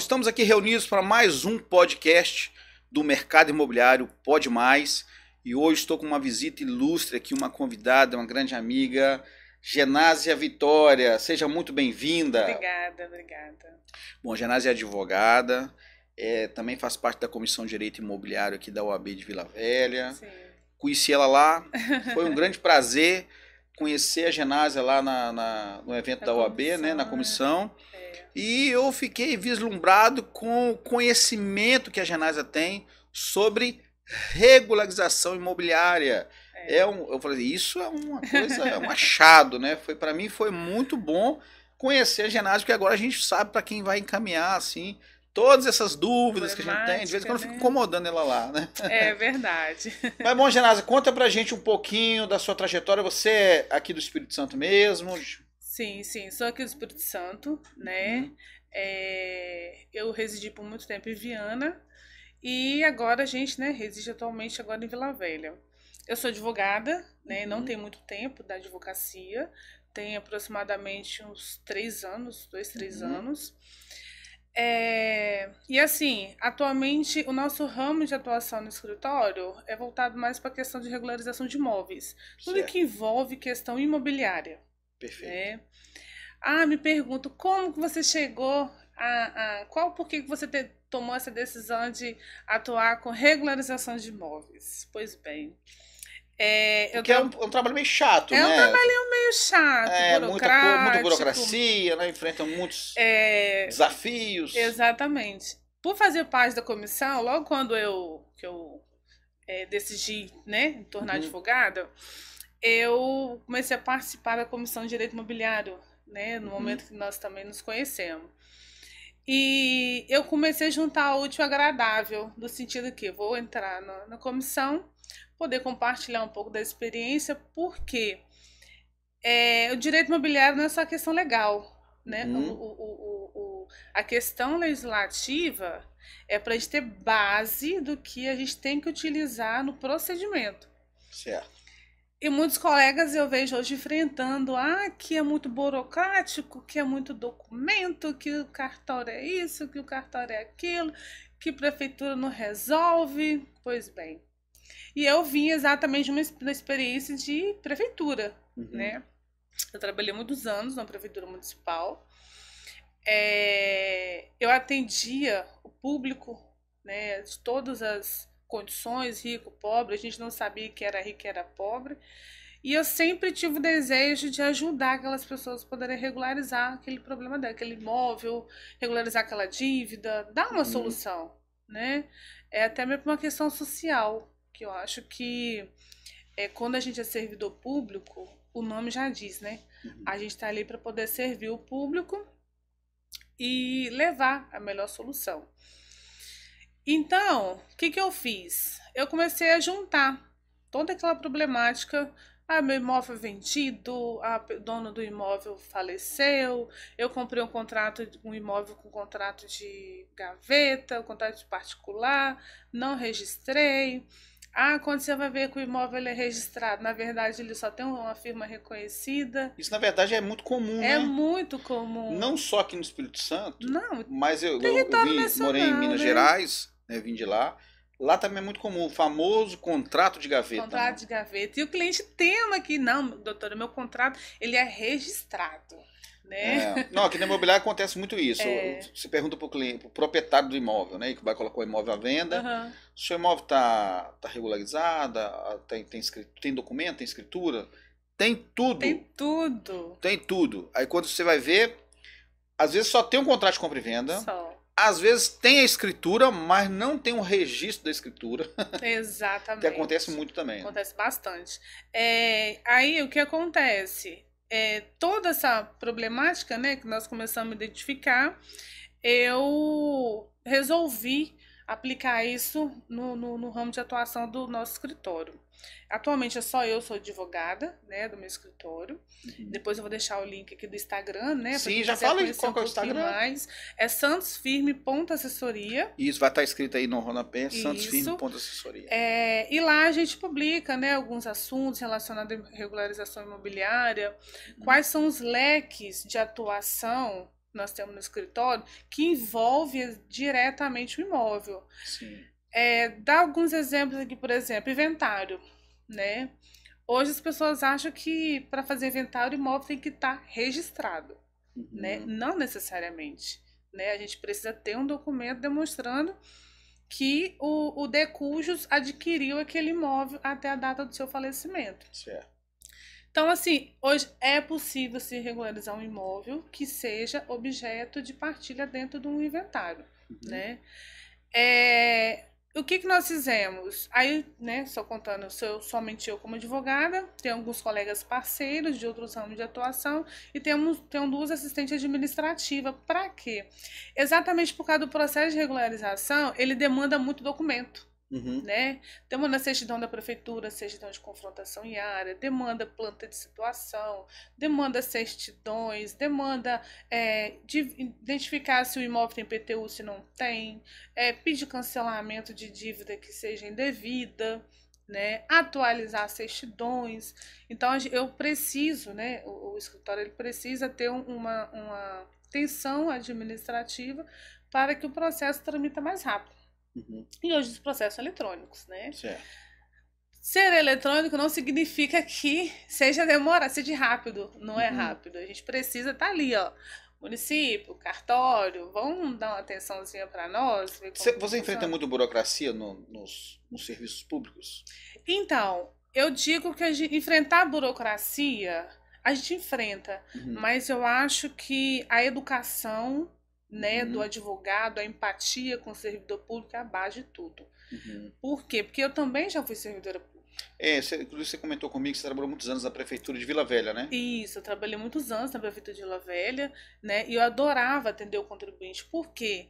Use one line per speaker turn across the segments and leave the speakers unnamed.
estamos aqui reunidos para mais um podcast do Mercado Imobiliário Pode Mais. E hoje estou com uma visita ilustre aqui, uma convidada, uma grande amiga, Genásia Vitória. Seja muito bem-vinda.
Obrigada.
Bom, Genásia é advogada, também faz parte da Comissão de Direito Imobiliário aqui da OAB de Vila Velha.
Sim.
Conheci ela lá, foi um grande prazer conhecer a Genásia lá no evento da OAB, né, na comissão. E eu fiquei vislumbrado com o conhecimento que a Genásia tem sobre regularização imobiliária. Eu falei, isso é uma coisa, é um achado, né? Para mim foi muito bom conhecer a Genásia, porque agora a gente sabe para quem vai encaminhar, assim, todas essas dúvidas que a gente tem. De vez em quando eu fico incomodando ela lá, né?
É verdade.
Mas bom, Genásia, conta pra gente um pouquinho da sua trajetória. Você é aqui do Espírito Santo mesmo?
Sim, sou aqui do Espírito Santo, né? Eu residi por muito tempo em Viana e agora a gente, né, reside atualmente agora em Vila Velha. Eu sou advogada, né? Não tenho muito tempo da advocacia, tenho aproximadamente uns 3 anos, 2-3 anos. E assim, atualmente o nosso ramo de atuação no escritório é voltado mais para a questão de regularização de imóveis. Tudo que envolve questão imobiliária.
Perfeito.
Me pergunto, como que você chegou por que você tomou essa decisão de atuar com regularização de imóveis? Pois bem,
porque é um trabalho meio chato, né?
É um trabalho meio chato, burocrático.
Muita burocracia, né? Enfrenta muitos desafios.
Exatamente. Por fazer parte da comissão, logo quando eu decidi, né, me tornar advogada, eu comecei a participar da Comissão de Direito Imobiliário, né, no momento que nós também nos conhecemos. E eu comecei a juntar o útil ao agradável, no sentido que eu vou entrar na comissão, poder compartilhar um pouco da experiência, porque o direito imobiliário não é só questão legal, né? A questão legislativa é para a gente ter base do que a gente tem que utilizar no procedimento.
Certo.
E muitos colegas eu vejo hoje enfrentando, que é muito burocrático, que é muito documento, que o cartório é isso, que o cartório é aquilo, que a prefeitura não resolve. Pois bem. E eu vim exatamente de uma experiência de prefeitura, né? Eu trabalhei muitos anos na prefeitura municipal. Eu atendia o público, né, de todas as condições, rico, pobre, a gente não sabia que era rico e era pobre, e eu sempre tive o desejo de ajudar aquelas pessoas a poderem regularizar aquele problema daquele imóvel, regularizar aquela dívida, dar uma solução, né? É até mesmo uma questão social, que eu acho que quando a gente é servidor público, o nome já diz, né? A gente está ali para poder servir o público e levar a melhor solução. Então, o que eu fiz? Eu comecei a juntar toda aquela problemática. Meu imóvel foi vendido, o dono do imóvel faleceu, eu comprei um imóvel com contrato de gaveta, contrato de particular, não registrei. Quando você vai ver que o imóvel é registrado, na verdade ele só tem uma firma reconhecida.
Isso, na verdade, é muito comum, né?
É muito comum.
Não só aqui no Espírito Santo,
não,
mas eu
nacional,
morei em Minas Gerais, né, vim de lá. Lá também é muito comum, o famoso contrato de gaveta.
Contrato de gaveta. E o cliente tema aqui, não, doutora, meu contrato, ele é registrado, né?
Não, aqui na imobiliária acontece muito isso. Você pergunta para o cliente, pro proprietário do imóvel, né, que vai colocar o imóvel à venda, o seu imóvel está regularizado, tem documento, tem escritura, tem tudo. Tem tudo. Aí quando você vai ver, às vezes só tem um contrato de compra e venda. Às vezes tem a escritura, mas não tem um registro da escritura.
Exatamente.
Que acontece muito também.
Acontece bastante. Aí o que acontece? Toda essa problemática, né, que nós começamos a identificar, eu resolvi aplicar isso no ramo de atuação do nosso escritório. Atualmente só eu sou advogada, né, do meu escritório. Depois eu vou deixar o link aqui do Instagram, né?
Sim, já fala aí qual que é o Instagram.
Mais. É santosfirme.assessoria.
Isso, vai estar escrito aí no rodapé, santosfirme.assessoria.
E lá a gente publica, né, alguns assuntos relacionados à regularização imobiliária, quais são os leques de atuação, nós temos no escritório que envolve diretamente o imóvel.
Sim.
Dá alguns exemplos aqui, por exemplo, inventário, né? Hoje as pessoas acham que para fazer inventário o imóvel tem que estar registrado, né? Não necessariamente, né? A gente precisa ter um documento demonstrando que o de cujos adquiriu aquele imóvel até a data do seu falecimento.
Certo.
Então, assim, hoje é possível se regularizar um imóvel que seja objeto de partilha dentro de um inventário, né? O que nós fizemos? Aí, né, só contando, somente eu como advogada, tenho alguns colegas parceiros de outros ramos de atuação e tenho duas assistentes administrativas. Para quê? Exatamente por causa do processo de regularização, ele demanda muito documento. Né? Demanda certidão da prefeitura, certidão de confrontação em área, demanda planta de situação, demanda certidões, demanda de identificar se o imóvel tem PTU, se não tem, pedir cancelamento de dívida que seja indevida, né? Atualizar certidões. Então eu preciso, né? O escritório ele precisa ter uma atenção administrativa para que o processo tramita mais rápido. E hoje os processos eletrônicos, né?
Certo.
Ser eletrônico não significa que seja demorado, seja rápido. Não é rápido. A gente precisa estar ali, ó. Município, cartório, vão dar uma atençãozinha para nós.
Você enfrenta muito burocracia nos serviços públicos?
Então, eu digo que enfrentar a burocracia, a gente enfrenta. Mas eu acho que a educação, né, do advogado, a empatia com o servidor público é a base de tudo. Por quê? Porque eu também já fui servidora pública.
Inclusive você comentou comigo que você trabalhou muitos anos na prefeitura de Vila Velha, né?
Isso, eu trabalhei muitos anos na prefeitura de Vila Velha, né, e eu adorava atender o contribuinte. Por quê?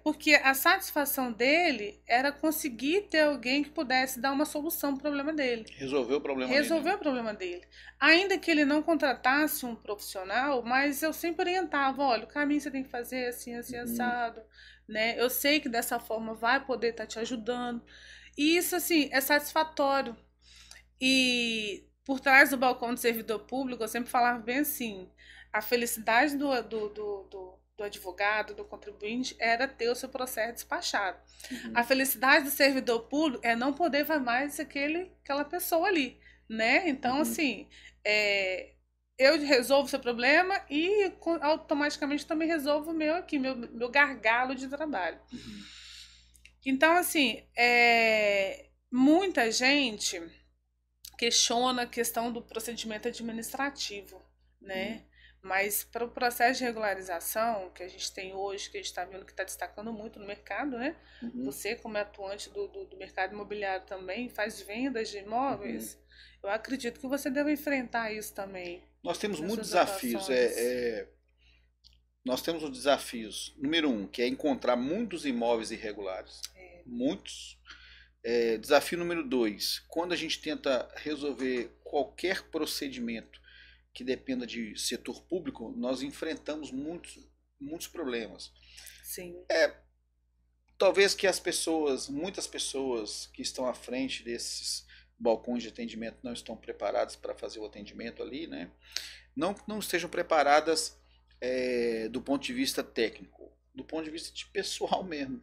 Porque a satisfação dele era conseguir ter alguém que pudesse dar uma solução para o problema dele.
Resolver o problema
o problema dele. Ainda que ele não contratasse um profissional, mas eu sempre orientava, olha, o caminho você tem que fazer assim, assim, assado, né? Eu sei que dessa forma vai poder estar te ajudando. E isso, assim, é satisfatório. E por trás do balcão do servidor público, eu sempre falava bem assim, a felicidade do advogado, do contribuinte, era ter o seu processo despachado. A felicidade do servidor público é não poder mais aquela pessoa ali, né? Então, assim, eu resolvo o seu problema e automaticamente também resolvo o meu gargalo de trabalho. Então, assim, muita gente questiona a questão do procedimento administrativo, né? Mas para o processo de regularização que a gente tem hoje, que a gente está vendo que está destacando muito no mercado, né? Você, como é atuante do mercado imobiliário também, faz vendas de imóveis, eu acredito que você deve enfrentar isso também.
Nós temos muitos desafios. Nós temos os desafios, número 1, que é encontrar muitos imóveis irregulares. Muitos. Desafio número 2, quando a gente tenta resolver qualquer procedimento que dependa de setor público, nós enfrentamos muitos problemas.
Sim.
Talvez que muitas pessoas que estão à frente desses balcões de atendimento não estão preparadas para fazer o atendimento ali, né? Não estejam preparadas do ponto de vista técnico, do ponto de vista de pessoal mesmo.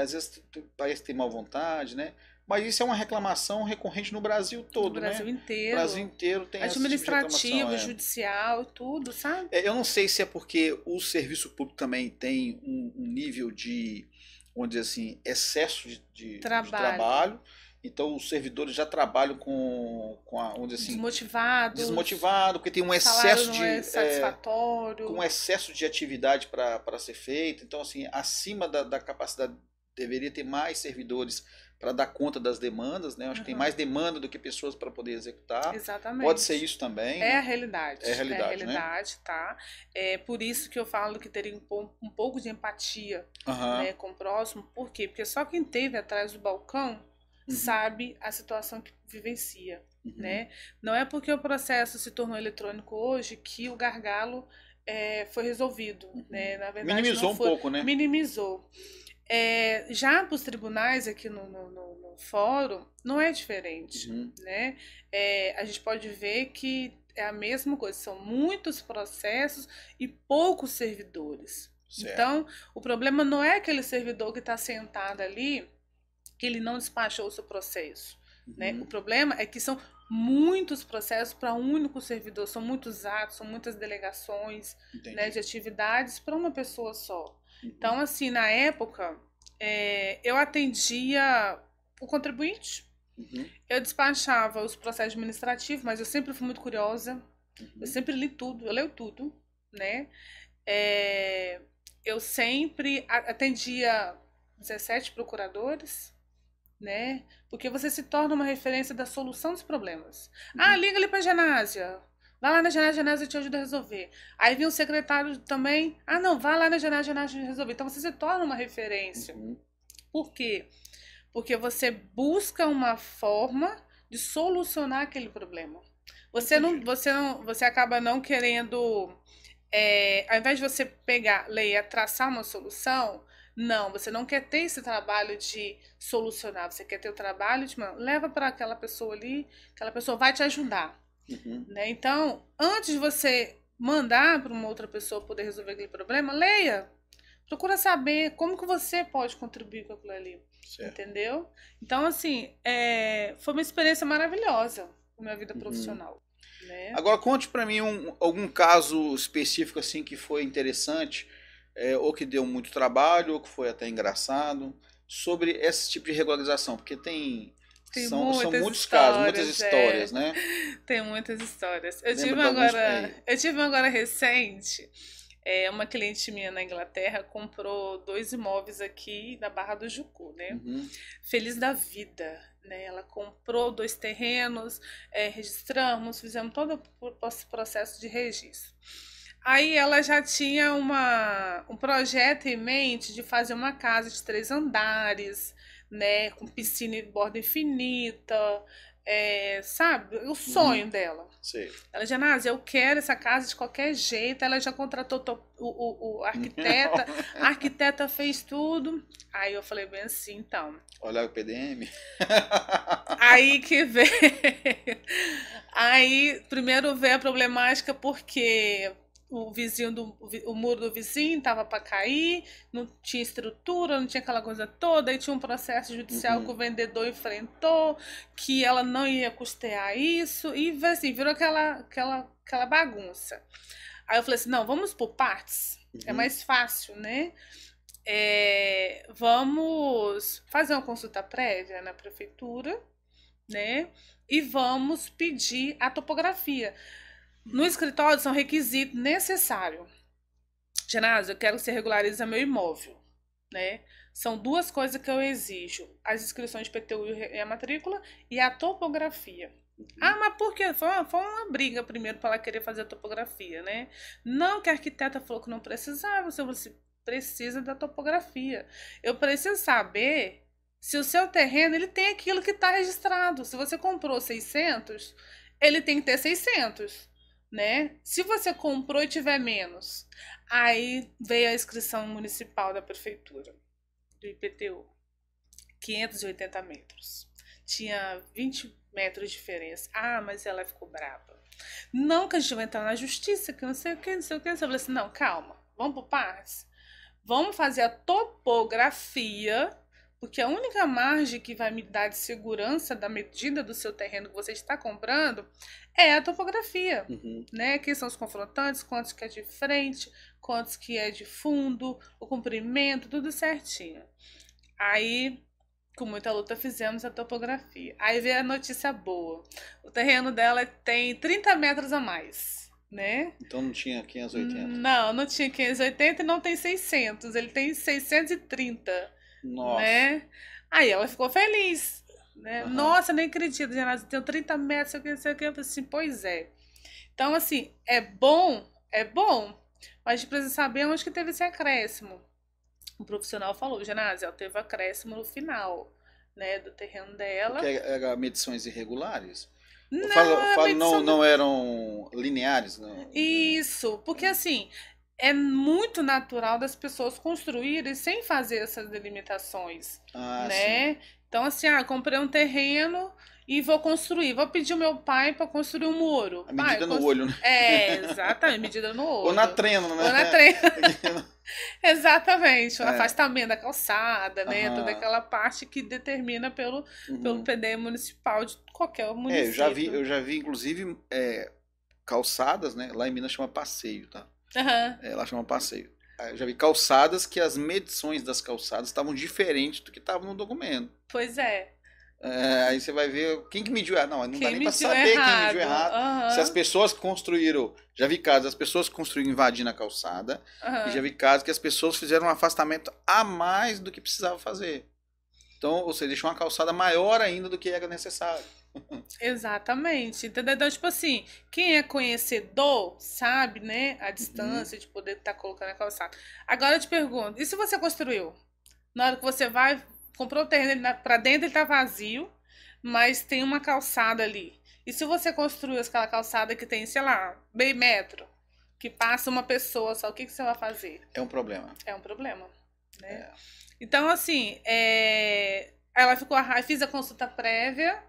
Às vezes parece ter má vontade, né? Mas isso é uma reclamação recorrente no Brasil todo,
no Brasil,
né?
inteiro.
O Brasil inteiro tem
administrativo, judicial, tudo, sabe?
Eu não sei se é porque o serviço público também tem um nível de, vamos dizer assim, excesso de trabalho. Então os servidores já trabalham vamos dizer assim, desmotivado, porque tem um excesso
satisfatório.
Com um excesso de atividade para ser feito. Então, assim, acima da capacidade, deveria ter mais servidores para dar conta das demandas, né? Acho que tem mais demanda do que pessoas para poder executar.
Exatamente.
Pode ser isso também.
A realidade.
É a realidade,
né? Tá? Por isso que eu falo que teria um pouco de empatia, né, com o próximo. Por quê? Porque só quem esteve atrás do balcão sabe a situação que vivencia, né? Não é porque o processo se tornou eletrônico hoje que o gargalo foi resolvido, né? Na verdade,
minimizou
não foi,
um pouco, né?
Minimizou. Já para os tribunais aqui no fórum, não é diferente, né? A gente pode ver que é a mesma coisa, são muitos processos e poucos servidores.
Certo.
Então, o problema não é aquele servidor que está sentado ali, que ele não despachou o seu processo. Né? O problema é que são muitos processos para um único servidor, são muitos atos, são muitas delegações, né, de atividades para uma pessoa só. Então, assim, na época, eu atendia o contribuinte, eu despachava os processos administrativos, mas eu sempre fui muito curiosa, eu sempre li tudo, eu leio tudo, né? Eu sempre atendia 17 procuradores, né? Porque você se torna uma referência da solução dos problemas. Liga ali para a Genásia. Vai lá na Genásia, a Genásia te ajuda a resolver. Aí vem o secretário também. Não, vai lá na Genásia, a Genásia resolver. Então você se torna uma referência. Por quê? Porque você busca uma forma de solucionar aquele problema. Você acaba não querendo, ao invés de você pegar, ler, traçar uma solução, não, você não quer ter esse trabalho de solucionar, você quer ter o trabalho de, leva para aquela pessoa ali, aquela pessoa vai te ajudar. Né? Então, antes de você mandar para uma outra pessoa poder resolver aquele problema, leia. Procura saber como que você pode contribuir com aquilo ali. Certo. Entendeu? Então, assim, foi uma experiência maravilhosa na minha vida profissional. Né?
Agora, conte para mim algum caso específico assim que foi interessante, ou que deu muito trabalho, ou que foi até engraçado, sobre esse tipo de regularização, porque são muitos casos, muitas histórias, né?
Tem muitas histórias. Eu tive uma agora recente, uma cliente minha na Inglaterra comprou 2 imóveis aqui na Barra do Jucu, né? Feliz da vida, né? Ela comprou 2 terrenos, registramos, fizemos todo o processo de registro. Aí ela já tinha um projeto em mente de fazer uma casa de 3 andares, né, com piscina e borda infinita, sabe? O sonho dela.
Sim.
Ela, Genásia, eu quero essa casa de qualquer jeito. Ela já contratou o arquiteta, a arquiteta fez tudo. Aí eu falei bem assim, então.
Olha o PDM.
Aí que veio. Aí primeiro veio a problemática porque o muro do vizinho estava para cair, não tinha estrutura, não tinha aquela coisa toda, aí tinha um processo judicial que o vendedor enfrentou, que ela não ia custear isso, e assim, virou aquela bagunça. Aí eu falei assim, não, vamos por partes, é mais fácil, né? Vamos fazer uma consulta prévia na prefeitura, né? E vamos pedir a topografia. No escritório são requisitos necessários. Genásia, eu quero que você regularize meu imóvel, né? São 2 coisas que eu exijo: as inscrições de PTU e a matrícula e a topografia. Mas por quê? Foi uma briga primeiro para ela querer fazer a topografia, né? Não, que a arquiteta falou que não precisava, você precisa da topografia. Eu preciso saber se o seu terreno ele tem aquilo que está registrado. Se você comprou 600, ele tem que ter 600. Né? Se você comprou e tiver menos, aí veio a inscrição municipal da prefeitura, do IPTU, 580 metros. Tinha 20 metros de diferença. Mas ela ficou brava. Não, que a gente vai entrar na justiça, que não sei o que, não sei o que. Eu falei assim, não, calma, vamos por partes. Vamos fazer a topografia, porque a única margem que vai me dar de segurança da medida do seu terreno que você está comprando é a topografia, né? Quem são os confrontantes, quantos que é de frente, quantos que é de fundo, o comprimento, tudo certinho. Aí, com muita luta, fizemos a topografia. Aí veio a notícia boa. O terreno dela tem 30 metros a mais, né?
Então não tinha 580?
Não tinha 580 e não tem 600. Ele tem 630.
Nossa.
Né? Aí ela ficou feliz, né? Nossa, nem acredito, Genásia, tem 30 metros, sei o que. Eu falei assim, pois é. Então, assim, é bom, mas a gente precisa saber onde que teve esse acréscimo. O profissional falou, Genásia, ela teve acréscimo no final, né, do terreno dela.
Porque eram medições irregulares?
Não,
não eram lineares? Não.
Isso, porque assim, é muito natural das pessoas construírem sem fazer essas delimitações, né? Sim. Então, assim, comprei um terreno e vou construir. Vou pedir ao meu pai para construir um muro.
A medida no olho, né?
Exatamente, medida no olho.
Ou na trena, né?
Ou na trena. Exatamente, o
É.
afastamento da calçada, né?
Aham.
Toda aquela parte que determina pelo PDE municipal de qualquer município.
Eu já vi inclusive, calçadas, né? Lá em Minas chama passeio, tá?
Uhum.
Lá chama passeio. Eu já vi calçadas que as medições das calçadas estavam diferentes do que estavam no documento.
Pois é.
Aí você vai ver quem que mediu errado. Não, não dá
Quem
nem pra
mediu
saber quem
errado.
mediu errado. Se as pessoas construíram. Já vi casos, as pessoas construíram invadindo a calçada. E já vi casos que as pessoas fizeram um afastamento a mais do que precisava fazer. Então, você deixou uma calçada maior ainda do que era necessário.
Exatamente, entendeu? Então, tipo assim, quem é conhecedor sabe, né, a distância de poder estar colocando a calçada. Agora eu te pergunto, e se você construiu? Na hora que você vai, comprou o terreno, pra dentro ele tá vazio, mas tem uma calçada ali. E se você construiu aquela calçada que tem, sei lá, meio metro, que passa uma pessoa só, o que você vai fazer?
É um problema.
É um problema, né? Então, assim, ela ficou, fiz a consulta prévia.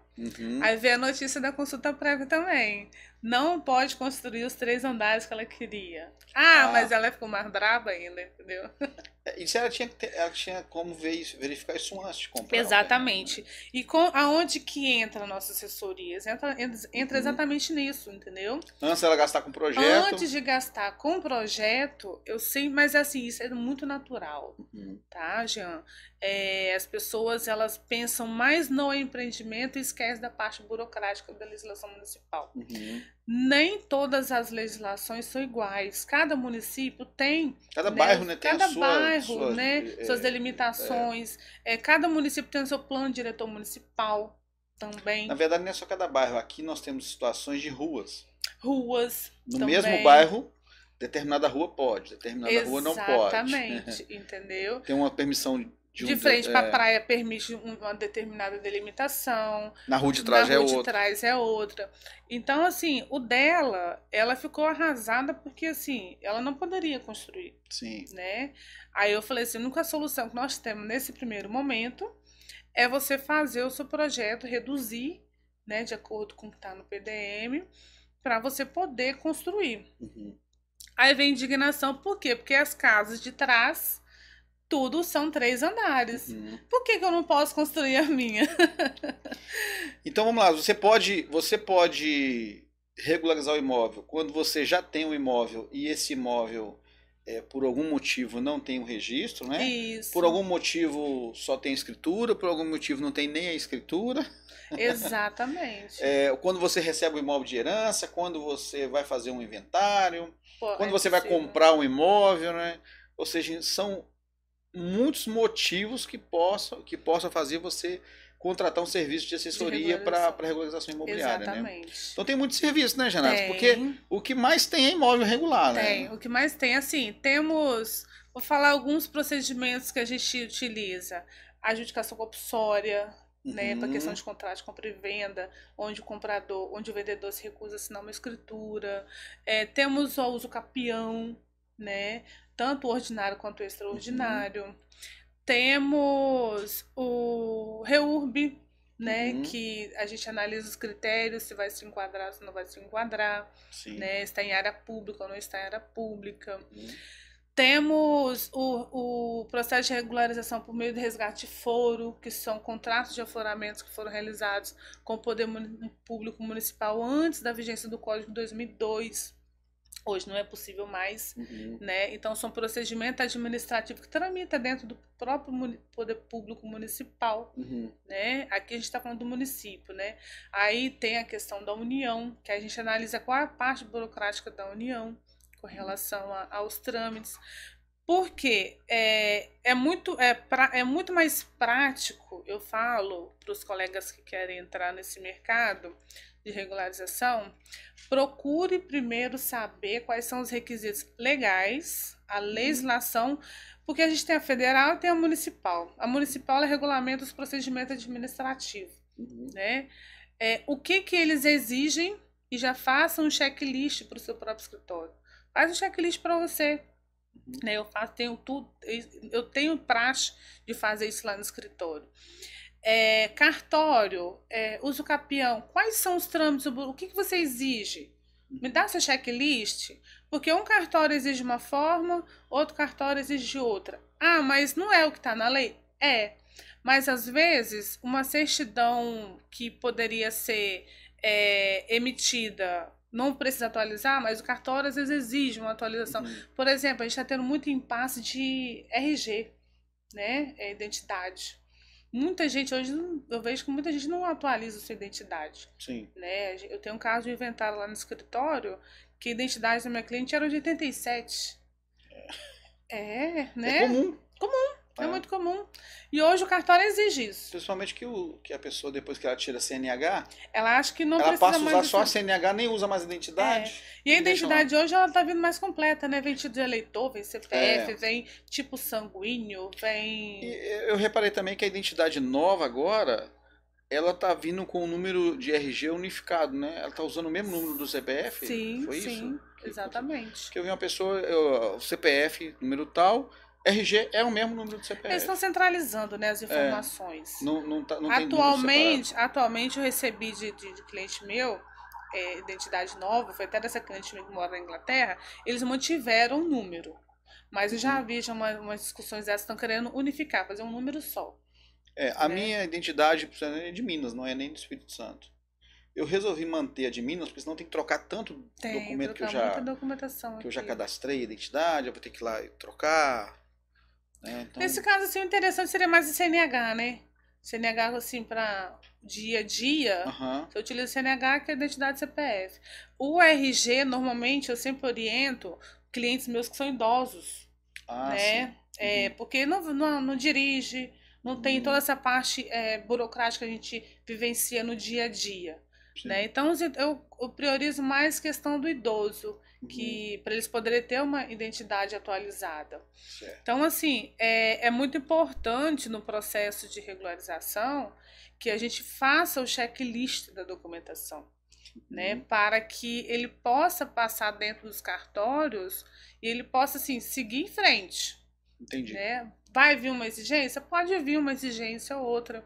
Aí veio a notícia da consulta prévia também. Não pode construir os 3 andares que ela queria. Mas ela ficou mais brava ainda, entendeu?
Isso ela tinha como verificar isso antes de comprar.
Exatamente. E aonde que entra a nossa assessoria? Entra exatamente nisso, entendeu?
Antes ela gastar com projeto.
Antes de gastar com projeto, eu sei, mas assim, isso é muito natural, tá, Jean? As pessoas, elas pensam mais no empreendimento e esquecem da parte burocrática da legislação municipal. Nem todas as legislações são iguais. Cada município tem...
Cada bairro, né? Tem
cada bairro, suas delimitações. Cada município tem o seu plano diretor municipal também.
Na verdade, não é só cada bairro. Aqui nós temos situações de ruas.
Ruas
no
também.
mesmo bairro, determinada rua pode, determinada rua não pode.
Exatamente, entendeu?
Tem uma permissão
de frente para a praia permite uma determinada delimitação.
Na rua de trás é outra.
Na rua de trás é outra. Então, assim, o dela, ela ficou arrasada porque, assim, ela não poderia construir.
Sim.
Né? Aí eu falei assim, a única solução que nós temos nesse primeiro momento é você fazer o seu projeto, reduzir, né, de acordo com o que está no PDM, para você poder construir. Aí vem indignação, por quê? Porque as casas de trás, tudo são 3 andares. Por que eu não posso construir a minha?
Então vamos lá, você pode regularizar o imóvel quando você já tem um imóvel e esse imóvel, por algum motivo, não tem um registro, né?
Isso.
Por algum motivo só tem escritura, por algum motivo não tem nem a escritura.
Exatamente.
Quando você recebe um imóvel de herança, quando você vai fazer um inventário, quando você vai comprar um imóvel, né? Ou seja, são muitos motivos que possam fazer você contratar um serviço de assessoria para regularização imobiliária.
Exatamente.
Né? Então tem muito serviço, né, Janás? Porque o que mais tem é imóvel regular, né?
O que mais tem, assim, temos, vou falar alguns procedimentos que a gente utiliza. A adjudicação compulsória, né, para questão de contrato de compra e venda, onde o vendedor se recusa a assinar uma escritura. Temos o uso capião, né, tanto o ordinário quanto o extraordinário. Temos o REURB, né, que a gente analisa os critérios, se vai se enquadrar, se não vai se enquadrar, né, se está em área pública ou não está em área pública. Temos o processo de regularização por meio de resgate de foro, que são contratos de afloramentos que foram realizados com o Poder Público Municipal antes da vigência do Código de 2002. Hoje não é possível mais, né? Então, são procedimentos administrativos que tramita dentro do próprio Poder Público Municipal, né? Aqui a gente está falando do município, né? Aí tem a questão da União, que a gente analisa qual é a parte burocrática da União com relação aos trâmites, porque é muito mais prático, eu falo para os colegas que querem entrar nesse mercado de regularização, procure primeiro saber quais são os requisitos legais, a legislação, porque a gente tem a federal e tem a municipal. A municipal regulamenta os procedimentos administrativos, né? O que eles exigem e já faça um checklist para o seu próprio escritório. Faz um checklist para você. Né? Eu tenho praxe de fazer isso lá no escritório. Cartório, uso capião, quais são os trâmites, o que você exige? Me dá essa checklist, porque um cartório exige uma forma, outro cartório exige outra. Ah, mas não é o que está na lei? Mas às vezes uma certidão que poderia ser emitida não precisa atualizar, mas o cartório às vezes exige uma atualização. Por exemplo, a gente está tendo muito impasse de RG, né? Identidade. Muita gente hoje, eu vejo que muita gente não atualiza sua identidade.
Sim.
Né? Eu tenho um caso de inventário lá no escritório que a identidade da minha cliente era de 87. Né?
É comum.
É muito comum. E hoje o cartório exige isso.
Principalmente que a pessoa, depois que ela tira a CNH,
ela acha que não
ela
precisa
passa a usar
mais
só a CNH, nem usa mais a identidade.
E a identidade hoje ela tá vindo mais completa, né? Vem título de eleitor, vem CPF, vem tipo sanguíneo, vem...
E eu reparei também que a identidade nova agora, ela tá vindo com o número de RG unificado, né? Ela tá usando o mesmo número do CPF?
Sim,
foi
sim,
isso?
exatamente.
Que eu vi uma pessoa, o CPF, número tal, RG é o mesmo número do CPF.
Eles estão centralizando, né, as informações.
Não
Atualmente eu recebi de cliente meu, identidade nova, foi até dessa cliente que mora na Inglaterra, eles mantiveram o número. Mas eu já vi umas discussões dessas, estão querendo unificar, fazer um número só.
A minha identidade é de Minas, não é nem do Espírito Santo. Eu resolvi manter a de Minas, porque senão tem que trocar tanto documento que eu já cadastrei a identidade, eu vou ter que ir lá e trocar. Então...
Nesse caso, assim, o interessante seria mais o CNH, né? CNH, assim, para dia a dia, você utiliza o CNH, que é a identidade CPF. O RG, normalmente, eu sempre oriento clientes meus que são idosos, né? Porque não dirige, não tem toda essa parte burocrática que a gente vivencia no dia a dia. Né? Então, eu priorizo mais a questão do idoso, que para eles poderem ter uma identidade atualizada.
Certo.
Então, assim, é muito importante no processo de regularização que a gente faça o checklist da documentação, né? Para que ele possa passar dentro dos cartórios e ele possa, assim, seguir em frente.
Entendi.
Né? Vai vir uma exigência? Pode vir uma exigência ou outra.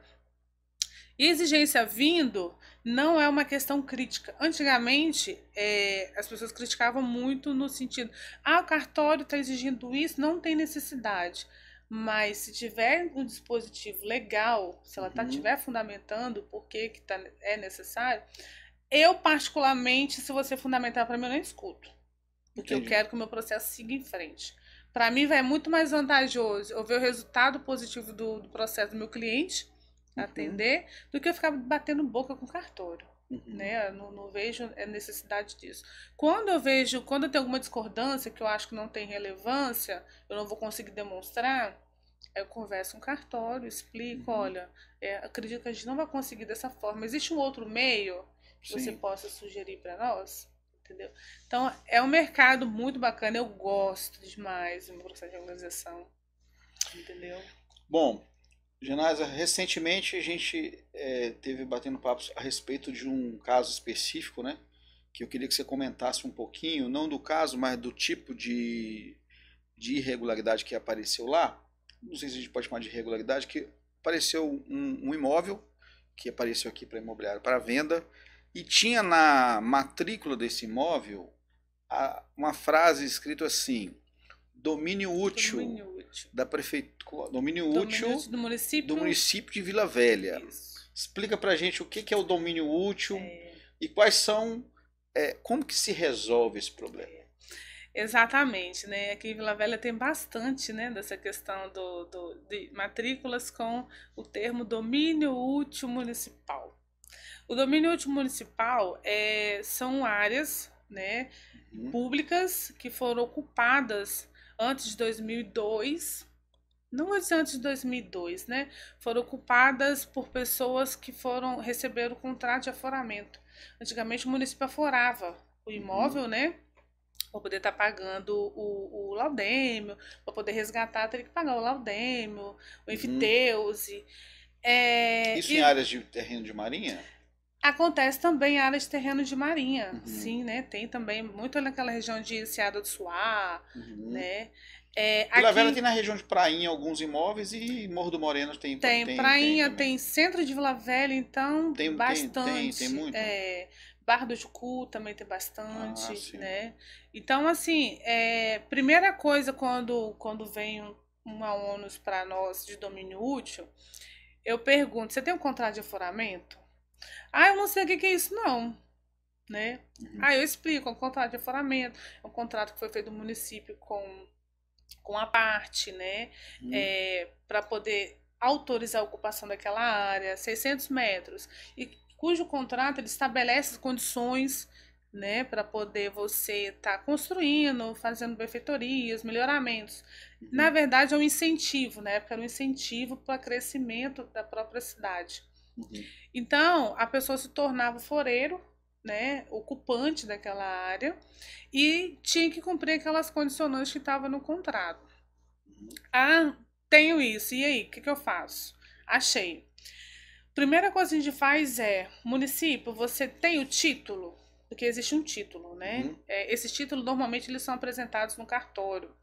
E exigência vindo não é uma questão crítica. Antigamente, as pessoas criticavam muito no sentido, o cartório está exigindo isso, não tem necessidade. Mas se tiver um dispositivo legal, se ela estiver fundamentando por que é necessário, eu particularmente, se você fundamentar para mim, eu nem escuto. Porque eu quero que o meu processo siga em frente. Para mim, é muito mais vantajoso eu ver o resultado positivo do processo do meu cliente, atender, do que eu ficar batendo boca com cartório. Né? Eu não vejo a necessidade disso. Quando eu tenho alguma discordância que eu acho que não tem relevância, eu não vou conseguir demonstrar, eu converso com o cartório, explico, olha, acredito que a gente não vai conseguir dessa forma. Existe um outro meio que você possa sugerir para nós? Entendeu? Então, é um mercado muito bacana, eu gosto demais do meu processo de organização. Entendeu?
Bom, Genásia, recentemente a gente teve batendo papos a respeito de um caso específico, né? Que eu queria que você comentasse um pouquinho, não do caso, mas do tipo de irregularidade que apareceu lá. Não sei se a gente pode chamar de irregularidade, que apareceu um imóvel que apareceu aqui para imobiliário para venda e tinha na matrícula desse imóvel uma frase escrita assim: domínio útil da prefeitura, domínio útil do município de Vila Velha. Isso. Explica pra gente o que é o domínio útil e quais são, como que se resolve esse problema.
Exatamente, né? Aqui em Vila Velha tem bastante, né, dessa questão de matrículas com o termo domínio útil municipal. O domínio útil municipal são áreas, né, públicas que foram ocupadas antes de 2002, não antes de 2002, né? Foram ocupadas por pessoas que receberam o contrato de aforamento. Antigamente o município aforava o imóvel, né? Para poder estar pagando o laudêmio, para poder resgatar, teria que pagar o laudêmio, o enfiteuse.
Isso em áreas de terreno de marinha?
Acontece também em áreas de terreno de marinha, sim, né? Tem também muito naquela região de Enseada do Suá, né?
Vila Velha tem na região de Prainha alguns imóveis e Morro do Moreno tem
Prainha, tem centro de Vila Velha, então bastante.
Tem muito.
Barra do Jucu também tem bastante, né? Então, assim, primeira coisa quando vem uma ônus para nós de domínio útil, eu pergunto, você tem um contrato de aforamento? Eu não sei o que é isso, não. Né? Eu explico, é um contrato de aforamento, é um contrato que foi feito do município com a parte, né? Para poder autorizar a ocupação daquela área, 600 metros, e cujo contrato ele estabelece as condições, né, para poder você estar construindo, fazendo benfeitorias, melhoramentos. Na verdade, é um incentivo, né? Porque era um incentivo para o crescimento da própria cidade. Então, a pessoa se tornava foreiro, né, ocupante daquela área, e tinha que cumprir aquelas condicionantes que estavam no contrato. Tenho isso, e aí, o que eu faço? Achei. Primeira coisa que a gente faz município, você tem o título? Porque existe um título, né? Esses títulos, normalmente, eles são apresentados no cartório.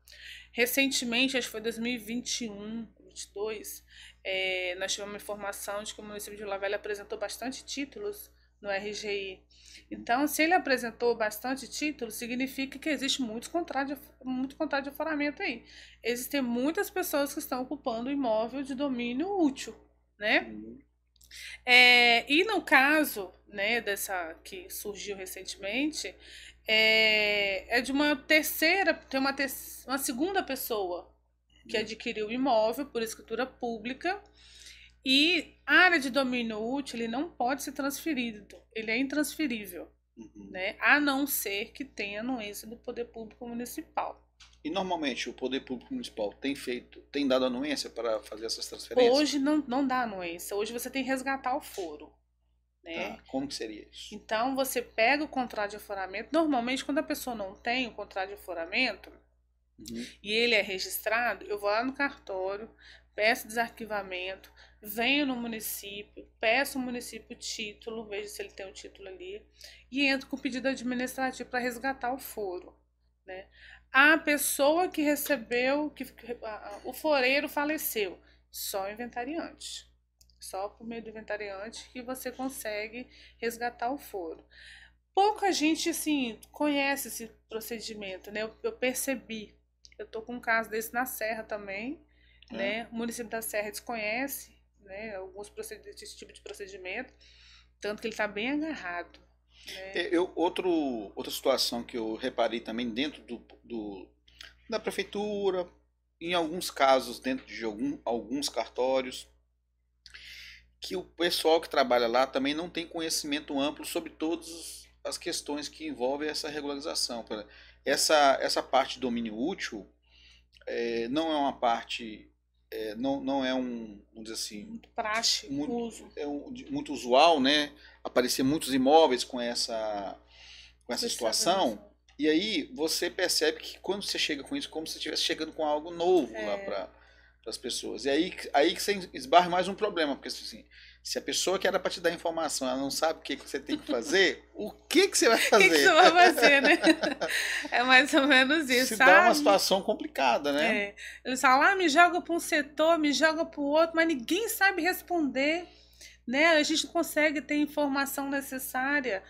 Recentemente, acho que foi 2021, 2022, nós tivemos uma informação de que o município de Vila Velha apresentou bastante títulos no RGI. Então, se ele apresentou bastante títulos, significa que existe muito contrato de aforamento aí. Existem muitas pessoas que estão ocupando o imóvel de domínio útil, né? E no caso, né, dessa que surgiu recentemente, é de uma terceira, tem uma segunda pessoa que adquiriu o imóvel por escritura pública, e a área de domínio útil ele não pode ser transferido, ele é intransferível, né, a não ser que tenha anuência do Poder Público Municipal.
E normalmente o Poder Público Municipal tem dado anuência para fazer essas transferências?
Hoje não dá anuência, hoje você tem que resgatar o foro. Né?
Como que seria isso?
Então você pega o contrato de aforamento, normalmente quando a pessoa não tem o contrato de aforamento e ele é registrado, eu vou lá no cartório, peço desarquivamento, venho no município, peço ao município o título, vejo se ele tem o título ali, e entro com pedido administrativo para resgatar o foro. Né? A pessoa que recebeu, o foreiro faleceu, só o inventariante. Só por meio do inventariante que você consegue resgatar o foro. Pouca gente, assim, conhece esse procedimento, né? Eu percebi. Eu tô com um caso desse na Serra também, né? O município da Serra desconhece, né, esse tipo de procedimento, tanto que ele está bem agarrado. Né?
Outra situação que eu reparei também dentro da prefeitura, em alguns casos dentro de alguns cartórios, que o pessoal que trabalha lá também não tem conhecimento amplo sobre todas as questões que envolvem essa regularização. Essa parte de domínio útil não é uma parte, não é vamos dizer assim,
muito prático,
muito usual, né? Aparecer muitos imóveis com essa situação. E aí você percebe que quando você chega com isso, como se você estivesse chegando com algo novo lá para as pessoas. E aí que você esbarra mais um problema, porque assim, se a pessoa que era para te dar informação, ela não sabe o que você tem que fazer, o que você vai fazer?
O que você vai fazer, né? É mais ou menos isso,
sabe? Dá uma situação complicada, né?
Eles falam, me joga para um setor, me joga para o outro, mas ninguém sabe responder, né? A gente não consegue ter informação necessária.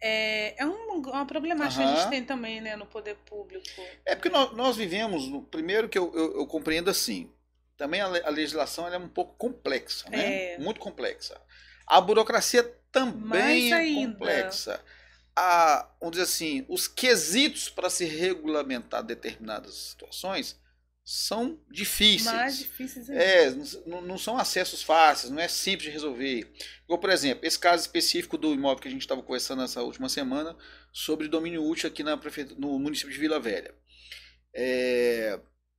É uma problemática que a gente tem também, né, no poder público.
Porque nós vivemos, primeiro que eu compreendo assim, também a legislação ela é um pouco complexa, né? Muito complexa. A burocracia também é complexa. Vamos dizer assim, os quesitos para se regulamentar determinadas situações são difíceis.
Mais difíceis ainda.
Não são acessos fáceis, não é simples de resolver. Igual, por exemplo, esse caso específico do imóvel que a gente estava conversando nessa última semana sobre domínio útil aqui no município de Vila Velha.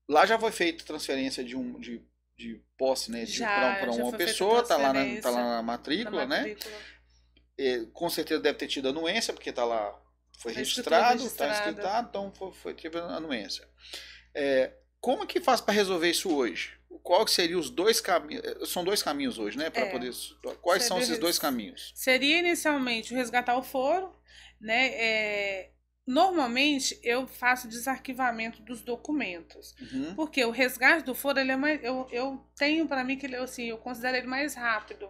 Lá já foi feita transferência de posse, né, para uma pessoa, está lá na matrícula, né? Com certeza deve ter tido anuência, porque está lá, foi registrado, está escritado, então teve anuência. Como que faz para resolver isso hoje? Qual que seriam os dois caminhos? São dois caminhos hoje, né? Para poder. Quais são esses dois caminhos?
Seria inicialmente resgatar o foro, né? Normalmente eu faço desarquivamento dos documentos, porque o resgate do foro ele é mais, eu tenho para mim que ele assim, eu considero ele mais rápido,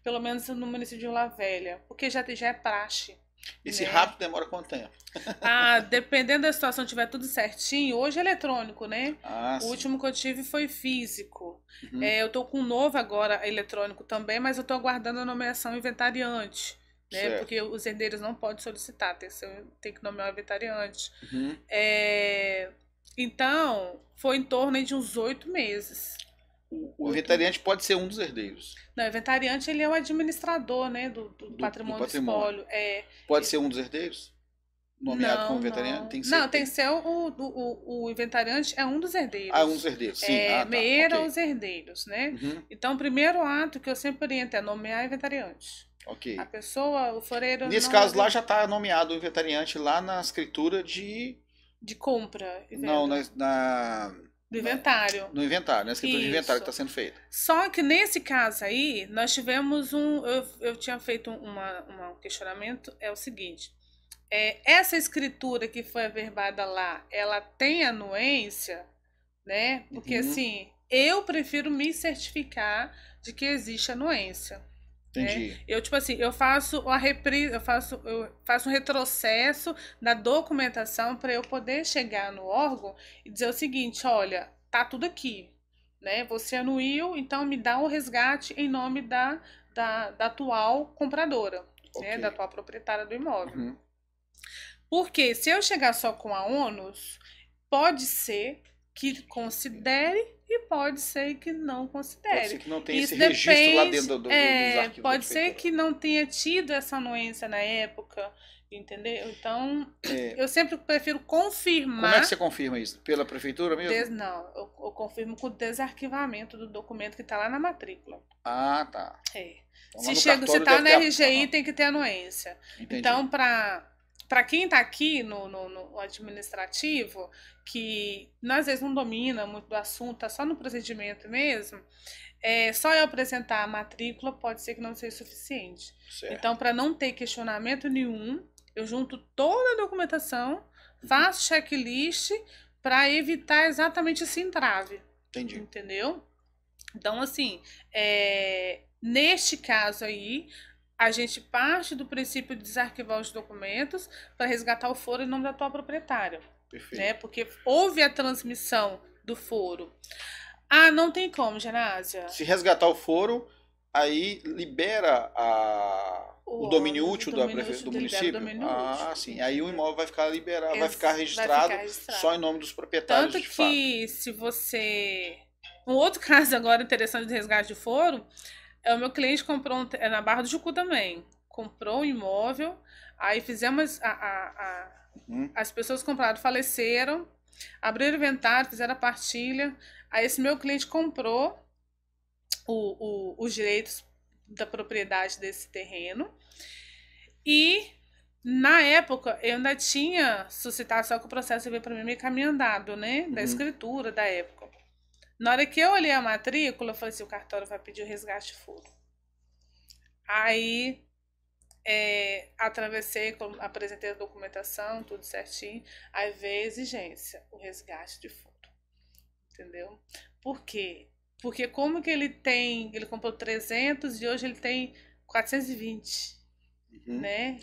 pelo menos no município de Vila Velha, porque já é praxe.
Esse
né?
rápido demora quanto tempo?
Dependendo da situação, tiver tudo certinho, hoje é eletrônico, né? O
Sim.
último que eu tive foi físico. Eu tô com um novo agora, eletrônico também, mas eu tô aguardando a nomeação inventariante. Né? Porque os herdeiros não podem solicitar, tem que nomear o inventariante. Então, foi em torno de uns 8 meses.
O inventariante pode ser um dos herdeiros.
Não, o inventariante ele é o administrador, né, do patrimônio do espólio.
Pode ser um dos herdeiros? Nomeado como inventariante? Tem que ser,
tem que ser o inventariante é um dos herdeiros.
Um dos herdeiros, sim.
Meira os herdeiros, né? Então, o primeiro ato que eu sempre oriento é nomear inventariante.
Ok.
A pessoa, o foreiro...
Nesse caso lá já está nomeado o inventariante lá na escritura de
compra.
Não,
do inventário.
No inventário, na escritura de inventário que está sendo feita.
Só que nesse caso aí, nós tivemos eu tinha feito um questionamento, é o seguinte, essa escritura que foi averbada lá, ela tem anuência, né? Porque assim, eu prefiro me certificar de que existe anuência.
Entendi.
Eu, tipo assim, eu faço um retrocesso na documentação para eu poder chegar no órgão e dizer o seguinte, olha, tá tudo aqui, né? Você anuiu, então me dá o resgate em nome da atual compradora, né? Da atual proprietária do imóvel. Porque se eu chegar só com a ônus, pode ser que considere e pode ser que não considere. Pode
ser que não tenha esse registro lá dentro dos arquivos.
Pode ser que não tenha tido essa anuência na época, entendeu? Então, eu sempre prefiro confirmar...
Como é que você confirma isso? Pela prefeitura mesmo?
Não, eu confirmo com o desarquivamento do documento que está lá na matrícula.
Tá.
Então, se está no RGI, tem que ter anuência.
Entendi.
Então, para quem está aqui no administrativo, que às vezes não domina muito do assunto, está só no procedimento mesmo, só eu apresentar a matrícula pode ser que não seja suficiente.
Certo.
Então, para não ter questionamento nenhum, eu junto toda a documentação, faço checklist para evitar exatamente esse entrave.
Entendi.
Entendeu? Então, assim, neste caso aí, a gente parte do princípio de desarquivar os documentos para resgatar o foro em nome da atual proprietária.
Perfeito.
Né? Porque houve a transmissão do foro. Não tem como, Genásia.
Se resgatar o foro, aí libera o domínio útil do município? Sim. Aí o imóvel vai ficar liberado, vai ficar registrado só em nome dos proprietários.
Tanto que se você... Um outro caso agora interessante de resgate de foro... O meu cliente comprou, na Barra do Jucu também, comprou um imóvel, aí fizemos, as pessoas que compraram faleceram, abriram o inventário, fizeram a partilha, aí esse meu cliente comprou os direitos da propriedade desse terreno e na época eu ainda tinha suscitado, só que o processo veio para mim meio caminho andado, né, da escritura da época. Na hora que eu olhei a matrícula, eu falei assim, o cartório vai pedir o resgate de foro. Aí, atravessei, apresentei a documentação, tudo certinho. Aí veio a exigência, o resgate de foro. Entendeu? Por quê? Porque como que ele comprou 300 e hoje ele tem 420. Né?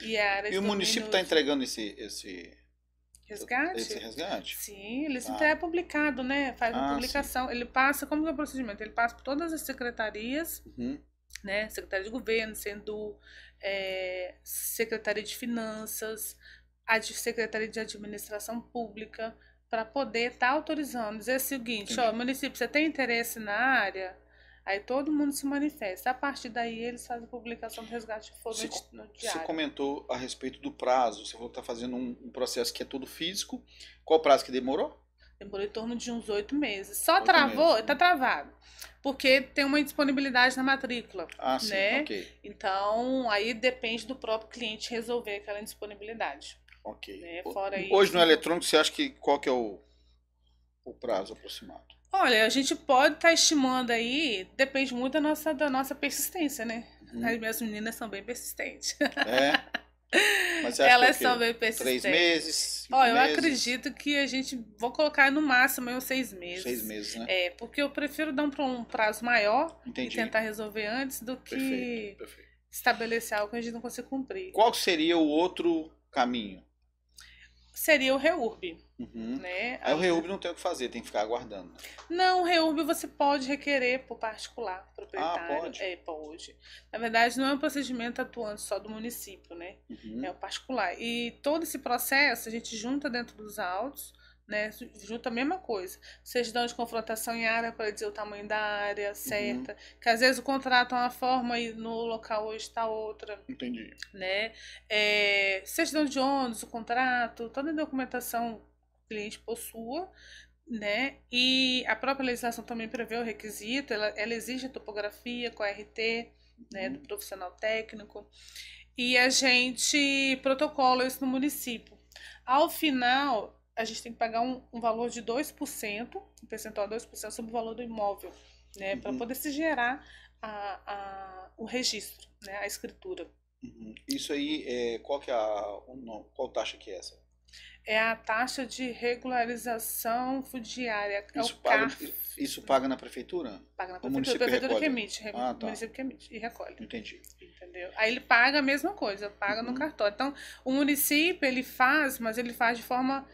E
o município está entregando esse
resgate?
Esse resgate?
Sim, eles é publicado, né? Faz uma publicação. Sim. Ele passa, como que é o procedimento? Ele passa por todas as secretarias, né? Secretaria de Governo, sendo Secretaria de Finanças, a Secretaria de Administração Pública, para poder estar autorizando. Dizer o seguinte, município, você tem interesse na área? Aí todo mundo se manifesta. A partir daí eles fazem a publicação do resgate de foro no diário.
Você comentou a respeito do prazo. Você falou que está fazendo um processo que é todo físico. Qual o prazo que demorou?
Demorou em torno de uns 8 meses. Só travou, está travado. Porque tem uma indisponibilidade na matrícula.
Sim,
né?
Ok.
Então, aí depende do próprio cliente resolver aquela indisponibilidade.
Ok.
Né? Fora
Hoje
isso,
no eletrônico, você acha que qual que é o prazo aproximado?
Olha, a gente pode estar estimando aí, depende muito da nossa persistência, né? As minhas meninas são bem persistentes.
Mas você acha
Elas
que é o
são bem
quê? 3
persistentes.
meses, 5
Ó, eu
meses?
acredito que a gente, vou colocar no máximo aí uns 6
6
meses.
meses, né?
Porque eu prefiro dar um prazo maior e
Entendi.
tentar resolver antes do que
Perfeito, perfeito.
estabelecer algo que a gente não consiga cumprir.
Qual seria o outro caminho?
Seria o REURB,
Uhum.
né?
Aí o REURB não tem o que fazer, tem que ficar aguardando.
Não, o REURB você pode requerer por particular, proprietário.
pode?
Pode. Na verdade, não é um procedimento atuante só do município, né?
Uhum.
É o particular. E todo esse processo a gente junta dentro dos autos, né? Junta a mesma coisa. Certidão de confrontação em área para dizer o tamanho da área certa. Que às vezes o contrato é uma forma e no local hoje está outra.
Entendi.
Né? Certidão de ônus, o contrato, toda a documentação que o cliente possua, né? E a própria legislação também prevê o requisito, ela exige a topografia com a RT, né, do profissional técnico, e a gente protocola isso no município. Ao final, a gente tem que pagar um valor de 2%, um percentual de 2% sobre o valor do imóvel, né, para poder se gerar o registro, né, a escritura.
Uhum. Isso aí, qual que é qual taxa que é essa?
É a taxa de regularização fundiária, é
Isso
o
paga,
CARF.
isso paga na prefeitura?
Paga na
O
prefeitura,
município
a prefeitura que
recolhe?
emite,
Ah,
o
tá.
município que emite e recolhe.
Entendi.
Entendeu? Aí ele paga a mesma coisa, paga no cartório. Então, o município, ele faz, mas ele faz de forma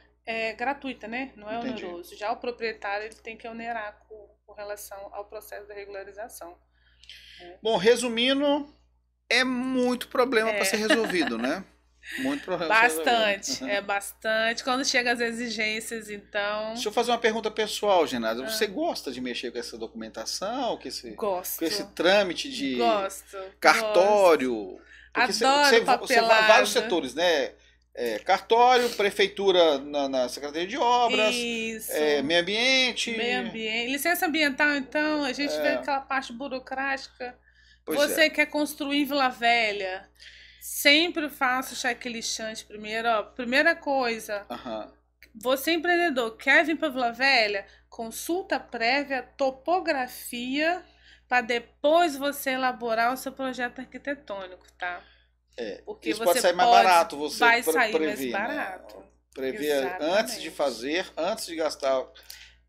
gratuita, né? Não é
Entendi.
oneroso. Já o proprietário, ele tem que onerar com relação ao processo da regularização.
Bom, resumindo, é muito problema para ser resolvido, né? Muito problema pra ser
Bastante,
resolvido.
bastante. Quando chega as exigências, então...
Deixa eu fazer uma pergunta pessoal, Genada. Você gosta de mexer com essa documentação,
Gosto.
com esse trâmite de
Gosto.
cartório? Porque
Adoro
você vai
papelada.
vários setores, né? Cartório, prefeitura na Secretaria de Obras,
Isso.
meio ambiente.
Meio ambiente. Licença ambiental, então, a gente vê aquela parte burocrática.
Pois
Você quer construir em Vila Velha? Sempre faço checklist primeiro. Ó, primeira coisa,
Aham.
você empreendedor quer vir para Vila Velha? Consulta prévia, topografia, para depois você elaborar o seu projeto arquitetônico, tá? Porque
Isso
você
pode sair mais barato, você
vai sair
prever,
mais
né?
barato.
Prever antes de
Exatamente.
fazer, antes de gastar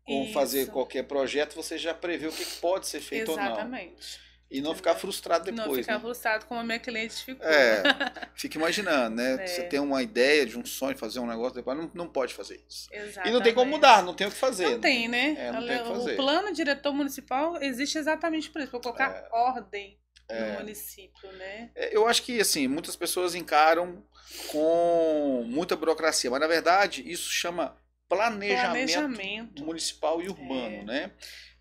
com fazer
Isso.
qualquer projeto, você já prevê o que pode ser feito ou não.
Exatamente.
E não ficar frustrado depois.
Não ficar
né?
frustrado como a minha cliente ficou.
Fica imaginando, né? Você tem uma ideia de um sonho, fazer um negócio, depois não pode fazer isso.
Exatamente.
E não tem como mudar, não tem o que fazer.
Não tem, né?
Não tem o que fazer.
O plano diretor municipal existe exatamente por isso, para colocar ordem no município, né?
Eu acho que, assim, muitas pessoas encaram com muita burocracia, mas na verdade isso chama planejamento municipal e urbano, né?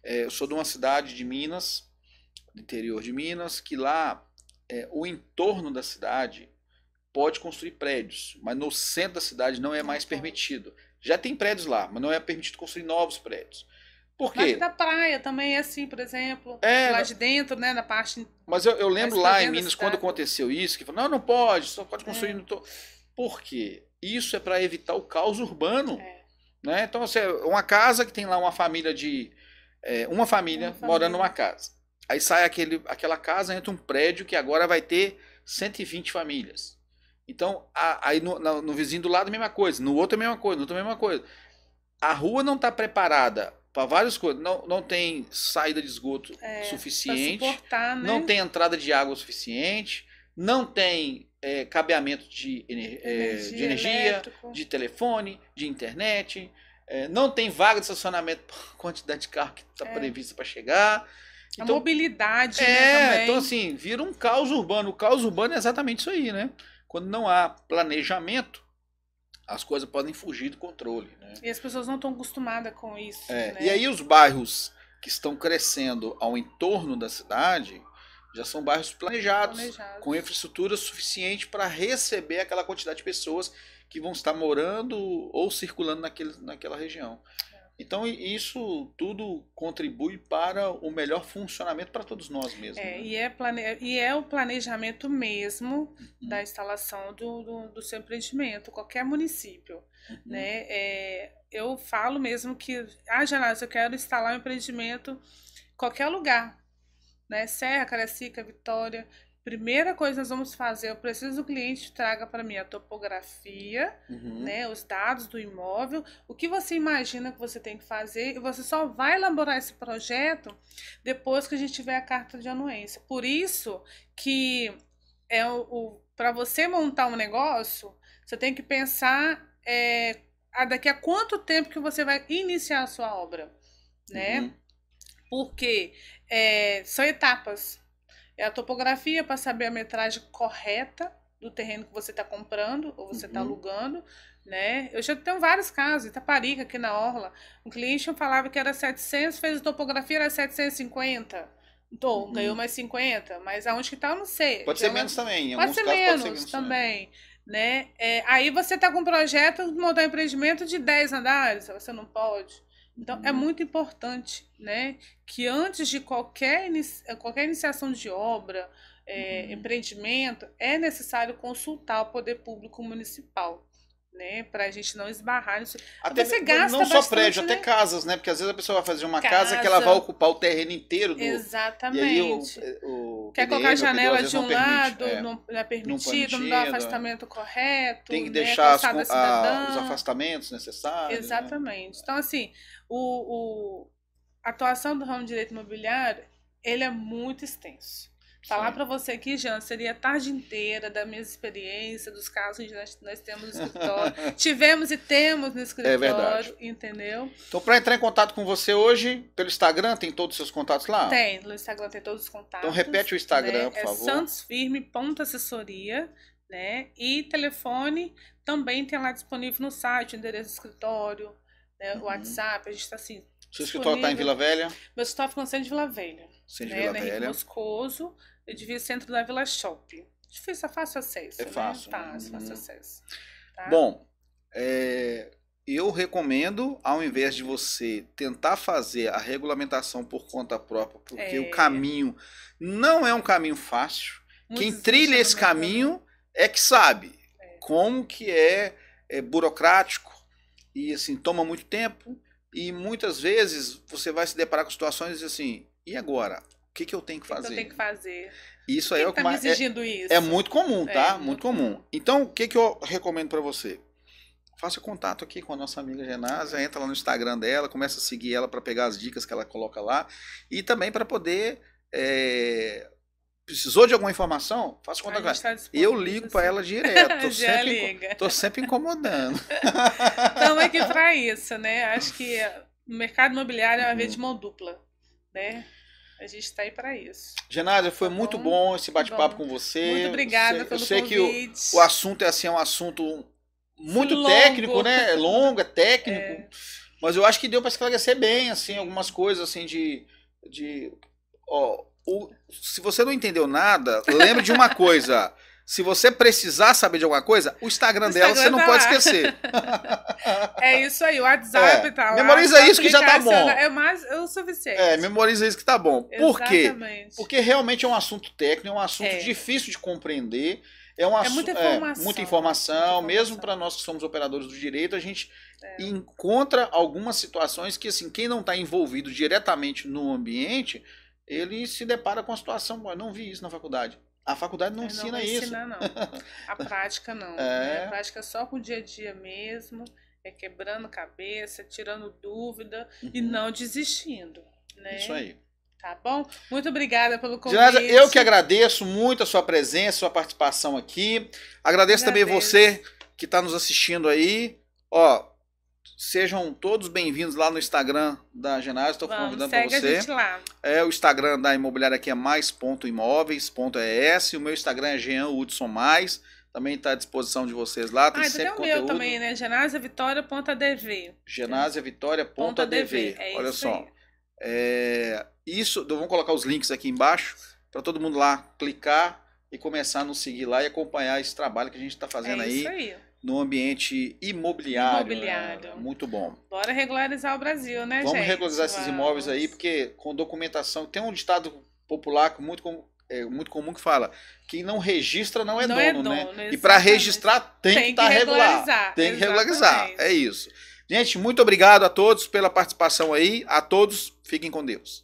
Eu sou de uma cidade de Minas, do interior de Minas, que lá o entorno da cidade pode construir prédios, mas no centro da cidade não é mais permitido. Já tem prédios lá, mas não é permitido construir novos prédios. Por quê?
Lá da praia também é assim, por exemplo. Lá de dentro, né, na parte...
Mas eu lembro lá em Minas, quando aconteceu isso, que falou, não pode, só pode construir no... Por quê? Isso é para evitar o caos urbano. Né? Então, assim, uma casa que tem lá uma família uma família morando numa casa. Aí sai aquela casa, entra um prédio que agora vai ter 120 famílias. Então, aí no vizinho do lado a mesma coisa, no outro a mesma coisa, no outro a mesma coisa. A rua não está preparada para várias coisas. Não tem saída de esgoto suficiente,
suportar, né?
Não tem entrada de água suficiente, não tem cabeamento de energia, de telefone, de internet, não tem vaga de estacionamento por quantidade de carro que está prevista para chegar.
Então, a mobilidade, né, também.
Então assim, vira um caos urbano. O caos urbano é exatamente isso aí, né? Quando não há planejamento, as coisas podem fugir do controle, né?
E as pessoas não estão acostumadas com isso, né?
E aí os bairros que estão crescendo ao entorno da cidade já são bairros planejados. Com infraestrutura suficiente para receber aquela quantidade de pessoas que vão estar morando ou circulando naquela região. Então isso tudo contribui para o melhor funcionamento para todos nós mesmos. Né?
E é o planejamento mesmo da instalação do seu empreendimento, qualquer município. Né? Eu falo mesmo que, Janás, eu quero instalar um empreendimento em qualquer lugar. Né? Serra, Caracica, Vitória. primeira coisa que nós vamos fazer, eu preciso que o cliente traga para mim a topografia, né, os dados do imóvel, o que você imagina que você tem que fazer, e você só vai elaborar esse projeto depois que a gente tiver a carta de anuência. Por isso que para você montar um negócio, você tem que pensar daqui a quanto tempo que você vai iniciar a sua obra, né? Porque são etapas. É a topografia para saber a metragem correta do terreno que você está comprando ou você está alugando, né? Eu já tenho vários casos, Itaparica, aqui na Orla. Um cliente falava que era 700, fez a topografia, era 750. Então, ganhou mais 50, mas aonde que tá, eu não sei.
Pode ser menos também.
Pode ser menos também, né? Aí você tá com um projeto de montar um empreendimento de 10 andares, você não pode. Então, é muito importante, né, que antes de qualquer iniciação de obra, empreendimento, é necessário consultar o poder público municipal, né, para a gente não esbarrar nisso.
Até
você gasta
não só
bastante,
prédio,
né?
Até casas, né? Porque às vezes a pessoa vai fazer uma casa que ela vai ocupar o terreno inteiro do.
Exatamente.
E aí
quer colocar a janela de um lado,
não
é permitido, não dá o afastamento correto.
Tem que
né,
deixar os afastamentos necessários.
Exatamente.
Né?
Então, assim, a atuação do ramo de direito imobiliário, ele é muito extenso. Falar para você aqui, Jean, seria a tarde inteira da minha experiência, dos casos que nós temos no escritório. Tivemos e temos no escritório, entendeu?
Então, para entrar em contato com você hoje, pelo Instagram, tem todos os seus contatos lá?
Tem, no Instagram tem todos os contatos.
Então, repete o Instagram,
né?
por favor.
santosfirme.assessoria, né? E telefone também tem lá disponível no site, o endereço do escritório, né? O WhatsApp, a gente está assim.
Seu escritório está em Vila Velha?
Meu escritório fica no centro de Vila Velha.
Centro de Vila
Velha. Henrique Moscoso, eu devia centro da Vila Shopping. Difícil, é fácil acesso.
É fácil.
Né? Fácil acesso. Tá?
Bom, eu recomendo, ao invés de você tentar fazer a regulamentação por conta própria, porque o caminho não é um caminho fácil. Quem trilha esse caminho é que sabe como que é burocrático e assim toma muito tempo. E muitas vezes você vai se deparar com situações assim, e agora? O que eu tenho que fazer?
O que eu tenho que fazer?
Isso aí é o que mais
isso?
É muito comum, tá? Muito comum. Então, o que eu recomendo para você? Faça contato aqui com a nossa amiga Genásia, entra lá no Instagram dela, começa a seguir ela para pegar as dicas que ela coloca lá e também para poder precisou de alguma informação? Faça contato com ela. Eu ligo para ela direto. Tô sempre incomodando.
Estamos aqui para isso, né? Acho que o mercado imobiliário é uma via de mão dupla, né? A gente está aí para isso.
Genásia, foi muito bom esse bate-papo com você.
Muito obrigada pelo convite.
Eu sei que o assunto é um assunto muito técnico, né? É longo, é técnico. Mas eu acho que deu para esclarecer bem, assim, algumas coisas, assim, se você não entendeu nada, lembre de uma coisa. Se você precisar saber de alguma coisa, o Instagram dela você não pode esquecer.
É isso aí, o WhatsApp tá lá.
Memoriza isso que já tá bom.
É o suficiente.
Memoriza isso que tá bom. Por quê?
Exatamente.
Porque realmente é um assunto técnico, é um assunto difícil de compreender. Muita informação. Mesmo para nós que somos operadores do direito, a gente encontra algumas situações que, assim, quem não está envolvido diretamente no ambiente, ele se depara com a situação, eu não vi isso na faculdade. A faculdade não ensina isso.
Não. A prática não. Né? A prática é só com o dia a dia mesmo, quebrando cabeça, tirando dúvida e não desistindo. Né?
Isso aí.
Tá bom? Muito obrigada pelo convite.
Genásia, eu que agradeço muito a sua presença, a sua participação aqui. Agradeço também você que está nos assistindo aí. Sejam todos bem-vindos lá no Instagram da Genásia. Estou convidando para você.
Segue a gente lá.
O Instagram da imobiliária aqui é mais.imóveis.es. O meu Instagram é Jean Hudson Mais. Também está à disposição de vocês lá. Tem sempre conteúdo. Tem o meu também,
né? GenásiaVitória.adv.
GenásiaVitória.adv. Olha só. Vamos colocar os links aqui embaixo para todo mundo lá clicar e começar a nos seguir lá e acompanhar esse trabalho que a gente está fazendo aí.
Isso aí.
No ambiente imobiliário. Muito bom.
Bora regularizar o Brasil, né,
gente? Vamos regularizar esses imóveis aí, porque com documentação... Tem um ditado popular muito comum que fala: quem não registra não é dono, né?
Exatamente.
E para registrar tem que estar regular. Tem que regularizar. É isso. Gente, muito obrigado a todos pela participação aí. A todos, fiquem com Deus.